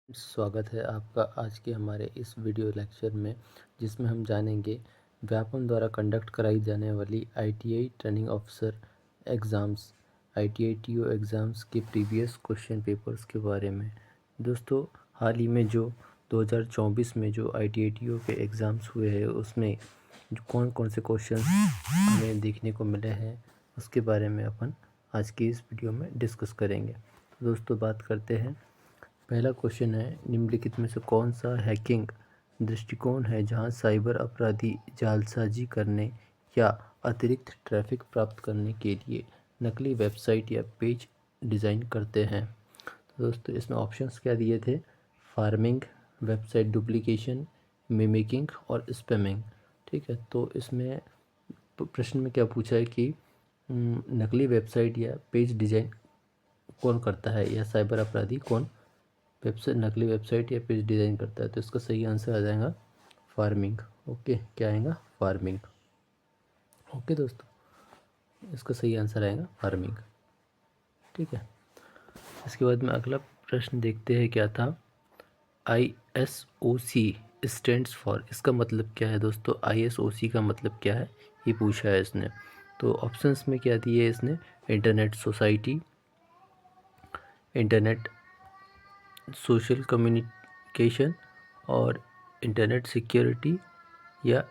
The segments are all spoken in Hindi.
स्वागत है आपका आज के हमारे इस वीडियो लेक्चर में, जिसमें हम जानेंगे व्यापम द्वारा कंडक्ट कराई जाने वाली ITI training officer exams ITI TO exams के प्रीवियस क्वेश्चन पेपर्स के बारे में। दोस्तों, हाल ही में जो 2024 में जो आईटीआई टीओ के एग्ज़ाम्स हुए हैं, उसमें कौन कौन से क्वेश्चन हमें देखने को मिले हैं, उसके बारे में अपन आज की इस वीडियो में डिस्कस करेंगे। दोस्तों, बात करते हैं। पहला क्वेश्चन है, निम्नलिखित में से कौन सा हैकिंग दृष्टिकोण है जहां साइबर अपराधी जालसाजी करने या अतिरिक्त ट्रैफिक प्राप्त करने के लिए नकली वेबसाइट या पेज डिज़ाइन करते हैं। तो दोस्तों, इसमें ऑप्शंस क्या दिए थे? फार्मिंग, वेबसाइट डुप्लीकेशन, मिमिकिंग और स्पैमिंग। ठीक है, तो इसमें प्रश्न में क्या पूछा है कि नकली वेबसाइट या पेज डिज़ाइन कौन करता है, या साइबर अपराधी कौन नकली वेबसाइट या पेज डिज़ाइन करता है। तो इसका सही आंसर आ जाएगा फार्मिंग। ओके, क्या आएगा? फार्मिंग। ओके दोस्तों, इसका सही आंसर आएगा फार्मिंग। ठीक है, इसके बाद में अगला प्रश्न देखते हैं क्या था। ISOC स्टैंड्स फॉर, इसका मतलब क्या है दोस्तों? ISOC का मतलब क्या है, ये पूछा है इसने। तो ऑप्शंस में क्या दिए है इसने? Internet society, internet social communication और इंटरनेट सिक्योरिटी, या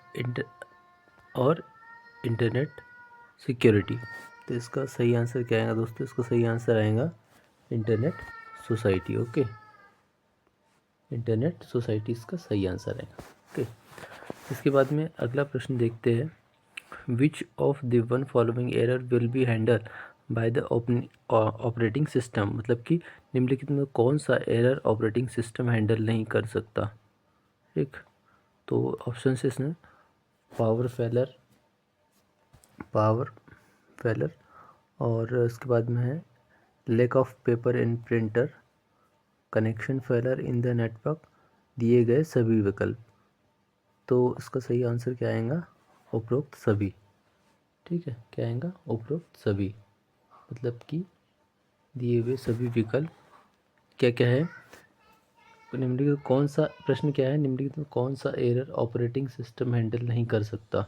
इंटरनेट सिक्योरिटी। तो इसका सही आंसर क्या आएगा दोस्तों? इसका सही आंसर आएगा internet society. Okay, internet society इसका सही आंसर आएगा। ओके, इसके बाद में अगला प्रश्न देखते हैं। Which of the one following error will be handle by the operating system, मतलब कि निम्नलिखित में कौन सा एरर ऑपरेटिंग सिस्टम हैंडल नहीं कर सकता? ठीक, तो ऑप्शन से इसमें पावर फेलर और उसके बाद में है lack of paper in printer, connection failure in the network, दिए गए सभी विकल्प। तो इसका सही आंसर क्या आएगा? उपरोक्त सभी। ठीक है, क्या आएगा? उपरोक्त सभी, मतलब कि दिए हुए सभी विकल्प क्या क्या है। निम्नलिखित कौन सा, प्रश्न क्या है, निम्नलिखित में कौन सा एरर ऑपरेटिंग सिस्टम हैंडल नहीं कर सकता?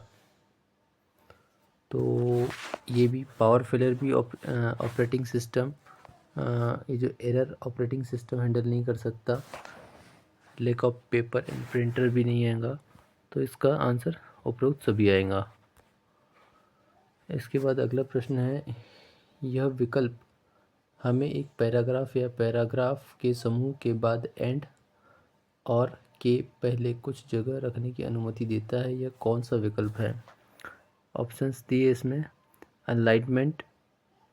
तो ये भी पावर फेलियर भी ऑपरेटिंग सिस्टम, ये जो एरर ऑपरेटिंग सिस्टम हैंडल नहीं कर सकता। Lack of paper and printer भी नहीं आएगा। तो इसका आंसर उपरोक्त सभी आएगा। इसके बाद अगला प्रश्न है, यह विकल्प हमें एक पैराग्राफ या पैराग्राफ के समूह के बाद एंड और के पहले कुछ जगह रखने की अनुमति देता है। यह कौन सा विकल्प है? ऑप्शंस दिए इसमें, अलाइनमेंट,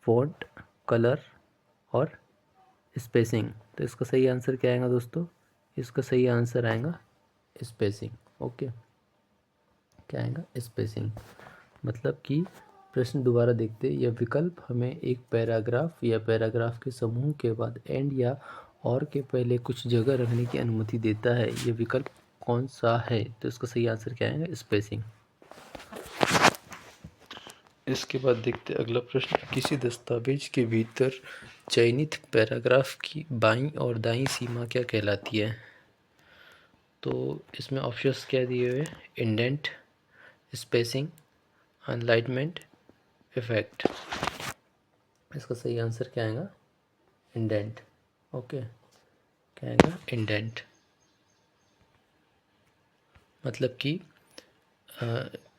फॉन्ट, कलर और स्पेसिंग। तो इसका सही आंसर क्या आएगा दोस्तों? इसका सही आंसर आएगा स्पेसिंग। ओके, क्या आएगा? स्पेसिंग। मतलब कि प्रश्न दोबारा देखते, यह विकल्प हमें एक पैराग्राफ या पैराग्राफ के समूह के बाद एंड या और के पहले कुछ जगह रखने की अनुमति देता है। यह विकल्प कौन सा है? तो इसका सही आंसर क्या आएगा? स्पेसिंग। इसके बाद देखते अगला प्रश्न, किसी दस्तावेज के भीतर चयनित पैराग्राफ की बाईं और दाईं सीमा क्या कहलाती है? तो इसमें ऑप्शंस क्या दिए हुए? Indent, spacing, alignment, effect. इसका सही आंसर क्या आएगा? इंडेंट। ओके, क्या आएगा? इंडेंट। मतलब कि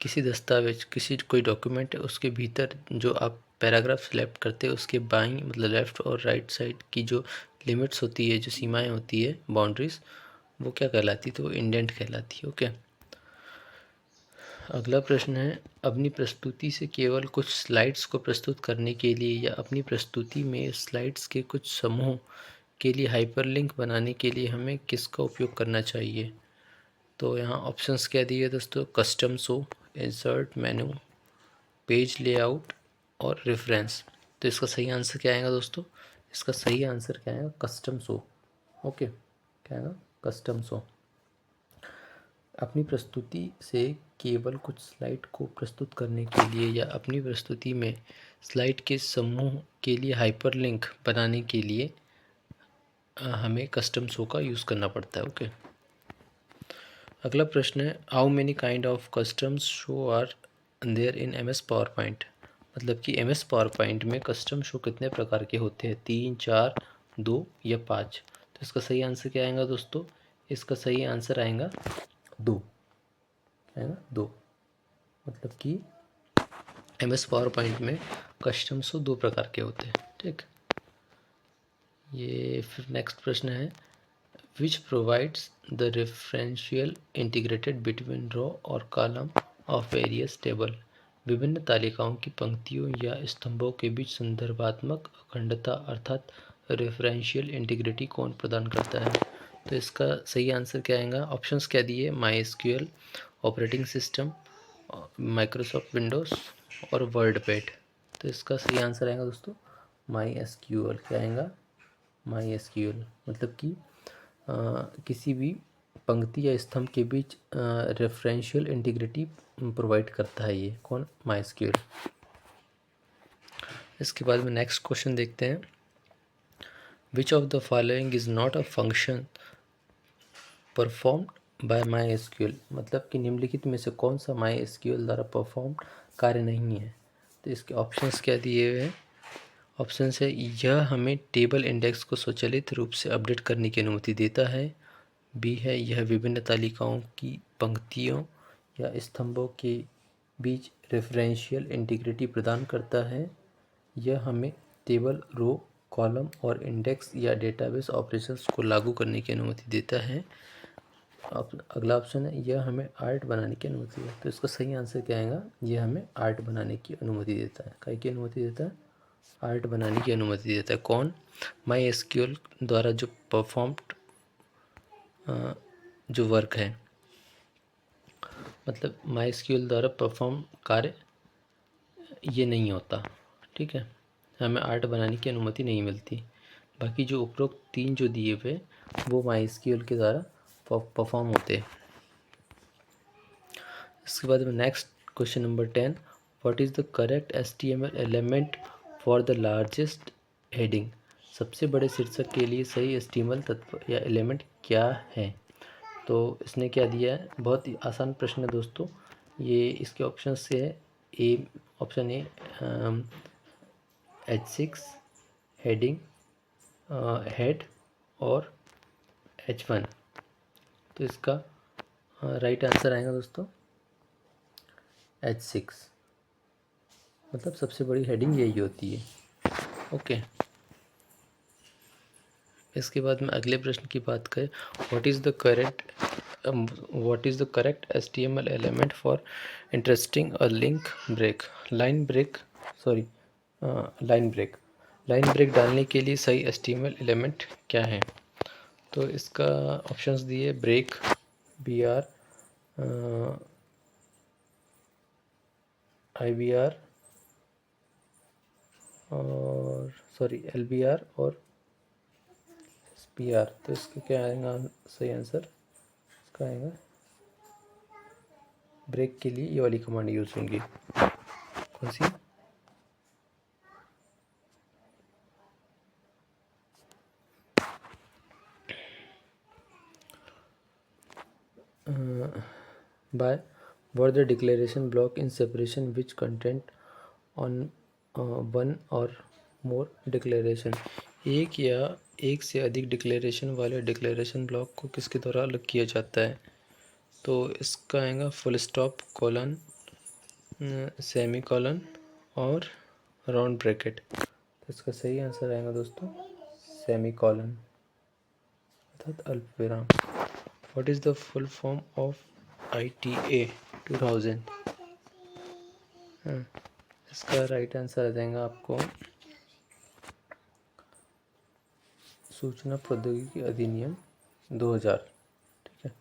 किसी दस्तावेज, किसी कोई डॉक्यूमेंट है, उसके भीतर जो आप पैराग्राफ सेलेक्ट करते हैं, उसके बाईं मतलब लेफ़्ट और राइट साइड की जो लिमिट्स होती है, जो सीमाएं होती है, बाउंड्रीज, वो क्या कहलाती है? तो वो इंडेंट कहलाती है। ओके, अगला प्रश्न है, अपनी प्रस्तुति से केवल कुछ स्लाइड्स को प्रस्तुत करने के लिए या अपनी प्रस्तुति में स्लाइड्स के कुछ समूह के लिए हाइपरलिंक बनाने के लिए हमें किसका उपयोग करना चाहिए? तो यहाँ ऑप्शंस क्या दिए दोस्तों? कस्टम शो, इंसर्ट मेनू, पेज लेआउट और रेफरेंस। तो इसका सही आंसर क्या आएगा दोस्तों? इसका सही आंसर क्या आएगा? Custom show. ओके, क्या आएगा? Custom show. अपनी प्रस्तुति से केवल कुछ स्लाइड को प्रस्तुत करने के लिए या अपनी प्रस्तुति में स्लाइड के समूह के लिए हाइपरलिंक बनाने के लिए हमें कस्टम शो का यूज़ करना पड़ता है। ओके, अगला प्रश्न है how many kind of customs show are there in M S PowerPoint. मतलब कि एम एस पावर पॉइंट में कस्टम शो कितने प्रकार के होते हैं, 3, 4, 2 या 5। तो इसका सही आंसर क्या आएगा दोस्तों? इसका सही आंसर आएगा 2, है ना, 2। मतलब कि एम एस पावर पॉइंट में कस्टम शो 2 प्रकार के होते हैं। ठीक, ये फिर नेक्स्ट प्रश्न है which provides the referential integrated between row और कॉलम ऑफ वेरियस टेबल। विभिन्न तालिकाओं की पंक्तियों या स्तंभों के बीच संदर्भात्मक अखंडता अर्थात रेफरेंशियल इंटीग्रिटी कौन प्रदान करता है। तो इसका सही आंसर क्या आएगा? ऑप्शंस क्या दिए? My SQL, operating system, Microsoft Windows और वर्डपैड। तो इसका सही आंसर आएगा दोस्तों माई एसक्यूएल। क्या आएगा? My SQL. मतलब कि किसी भी पंक्ति या स्तंभ के बीच रेफरेंशियल इंटीग्रिटी प्रोवाइड करता है ये कौन? My SQL. इसके बाद में नेक्स्ट क्वेश्चन देखते हैं which of the following is not a function performed by my SQL. मतलब कि निम्नलिखित में से कौन सा माई एसक्यूएल द्वारा परफॉर्म कार्य नहीं है। तो इसके ऑप्शंस क्या दिए हुए हैं? ऑप्शन है यह हमें टेबल इंडेक्स को स्वचालित रूप से अपडेट करने की अनुमति देता है। बी है यह विभिन्न तालिकाओं की पंक्तियों या स्तंभों के बीच रेफरेंशियल इंटीग्रिटी प्रदान करता है। यह हमें टेबल, रो, कॉलम और इंडेक्स या डेटाबेस ऑपरेशंस को लागू करने की अनुमति देता है। अगला ऑप्शन है यह हमें आर्ट बनाने की अनुमति देता है। तो इसका सही आंसर क्या आएगा? यह हमें आर्ट बनाने की अनुमति देता है। काय की अनुमति देता है? आर्ट बनाने की अनुमति देता है। कौन? माई एसक्यूएल द्वारा जो परफॉर्म्ड जो वर्क है, मतलब माई एसक्यूएल द्वारा परफॉर्म कार्य ये नहीं होता। ठीक है, हमें आर्ट बनाने की अनुमति नहीं मिलती। बाकी जो उपरोक्त 3 जो दिए हुए वो माई एसक्यूएल के द्वारा परफॉर्म होते हैं। इसके बाद में next question number 10 what is the correct HTML element for the largest heading. सबसे बड़े शीर्षक के लिए सही HTML तत्व या एलिमेंट क्या है। तो इसने क्या दिया है? बहुत ही आसान प्रश्न है दोस्तों। ये इसके ऑप्शन से है A, option A H6 heading, head और H1। तो इसका राइट आंसर आएगा दोस्तों H6। मतलब सबसे बड़ी हेडिंग यही होती है। ओके, इसके बाद में अगले प्रश्न की बात करें what is the correct HTML element for interesting a link break. Line break डालने के लिए सही HTML एलिमेंट क्या है। तो इसका ऑप्शंस दिए ब्रेक, BR, IBR और LBR और SPR। तो इसका क्या आएगा सही आंसर? इसका आएगा ब्रेक के लिए ये वाली कमांड यूज होंगी। कौन सी? By what the declaration block in separation which content on one or more declaration। एक या एक से अधिक डिक्लेरेशन वाले डिक्लेरेशन ब्लॉक को किसके द्वारा अलग किया जाता है। तो इसका आएगा full stop, colon, semi colon और राउंड ब्रैकेट। तो इसका सही आंसर आएगा दोस्तों सेमी कोलन अर्थात अल्पविराम। What is the full form of ITA 2000। इसका राइट आंसर आ जाएगा आपको सूचना प्रौद्योगिकी अधिनियम 2000। ठीक है,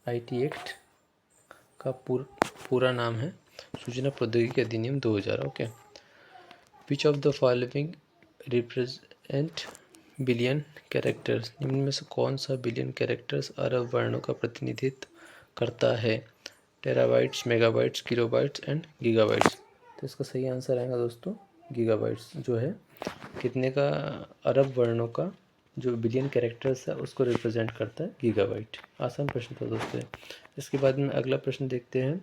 IT एक्ट का पूरा नाम है सूचना प्रौद्योगिकी अधिनियम 2000। Okay, which of the following represent billion characters. निम्न में से कौन सा बिलियन कैरेक्टर्स अरब वर्णों का प्रतिनिधित्व करता है। Terabytes, megabytes, kilobytes and gigabytes. तो इसका सही आंसर आएगा दोस्तों गीगाबाइट्स, जो है कितने का? अरब वर्णों का जो बिलियन कैरेक्टर्स है उसको रिप्रेजेंट करता है गीगाबाइट। आसान प्रश्न था दोस्तों। इसके बाद में अगला प्रश्न देखते हैं।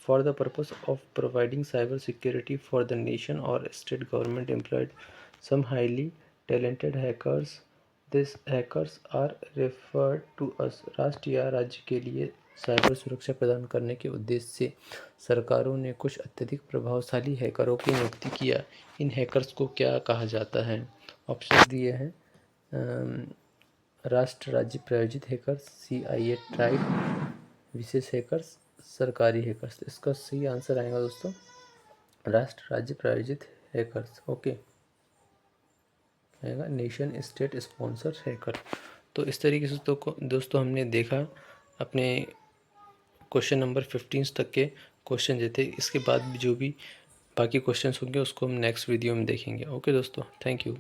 For the purpose of providing cyber security for the nation और state government employed some highly talented hackers, this hackers are referred to us. राष्ट्र या राज्य के लिए साइबर सुरक्षा प्रदान करने के उद्देश्य से सरकारों ने कुछ अत्यधिक प्रभावशाली हैकरों की नियुक्ति किया। इन हैकर्स को क्या कहा जाता है? ऑप्शन दिए हैं। राष्ट्र राज्य प्रायोजित हैकर्स, CIA ट्राइब, विशेष हैकर्स, सरकारी हैकर्स। इसका सही आंसर आएगा दोस्तों राष्ट्र राज्य प्रायोजित हैकर्स। ओके, आएगा नेशन स्टेट स्पॉन्सर हैकर। तो इस तरीके से तो दोस्तों हमने देखा अपने क्वेश्चन नंबर 15 तक के क्वेश्चन जो थे। इसके बाद भी जो भी बाकी क्वेश्चंस होंगे उसको हम नेक्स्ट वीडियो में देखेंगे। ओके दोस्तों, थैंक यू।